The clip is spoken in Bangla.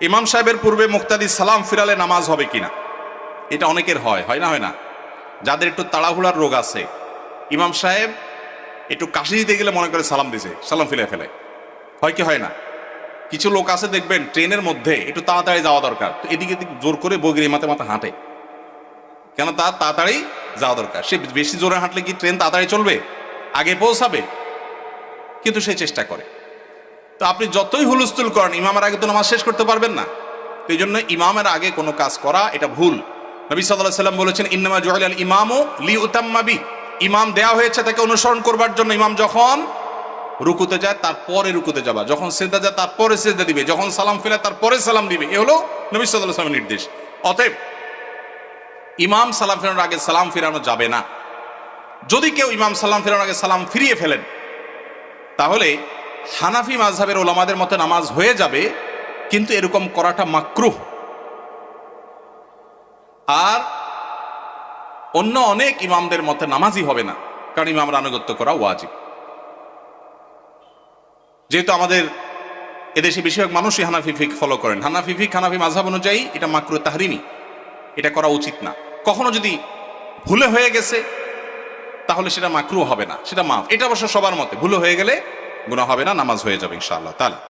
ইমাম সাহেবের পূর্বে মুক্তাদি সালাম ফিরালে নামাজ হবে কিনা, এটা অনেকের হয় না? হয় না? যাদের একটু তাড়াহুড়ার রোগ আছে, ইমাম সাহেব একটু কাশি দিতে গেলে মনে করে সালাম দিছে, সালাম ফিরে ফেলে। হয় কি হয় না? কিছু লোক আছে দেখবেন ট্রেনের মধ্যে একটু তাড়াতাড়ি যাওয়া দরকার, তো এদিকে জোর করে বগির মাথা মাথা হাঁটে, কেন? তার তাড়াতাড়ি যাওয়া দরকার। সে বেশি জোরে হাঁটলে কি ট্রেন তাড়াতাড়ি চলবে, আগে পৌঁছাবে? কিন্তু সে চেষ্টা করে। তো আপনি যতই হুলস্থুল করেন, ইমামের আগে তো নামাজ শেষ করতে পারবেন না। তো এই জন্য ইমামের আগে কোনো কাজ করা এটা ভুল। নবী সাল্লাল্লাহু আলাইহি ওয়াসাল্লাম বলেছেন, ইন্নামা জুইলাল ইমামু লিউতাম্মা বি, ইমাম দেয়া হয়েছে তাকে অনুসরণ করবার জন্য। ইমাম যখন রুকুতে যায় তারপরে রুকুতে যাবা, যখন সিজদা যায় তারপরে সিজদা দিবে, যখন সালাম ফিরে তারপরে সালাম দিবে। এ হলো নবী সাল্লাল্লাহু আলাইহি ওয়াসাল্লামের নির্দেশ। অতএব ইমাম সালাম ফেরানোর আগে সালাম ফিরানো যাবে না। যদি কেউ ইমাম সালাম ফেরানোর আগে সালাম ফিরিয়ে ফেলেন, তাহলে হানাফি মাযহাবের ওলামাদের মতে নামাজ হয়ে যাবে, কিন্তু এরকম করাটা মাকরুহ। আর অন্য অনেক ইমামদের মতে নামাজই হবে না, কারণ ইমামের আনুগত্য করা ওয়াজিব। যেহেতু আমাদের এদেশে বেশিরভাগ মানুষই হানাফি ফিক ফলো করেন, হানাফি ফিক হানাফি মাযহাব অনুযায়ী এটা মাকরুহ তাহরিমি, এটা করা উচিত না। কখনো যদি ভুলে হয়ে গেছে তাহলে সেটা মাকরুহ হবে না, সেটা মাফ। এটা অবশ্য সবার মতে, ভুলে হয়ে গেলে গুনাহ হবে না, নামাজ হয়ে যাবে ইনশাআল্লাহ তাআলা।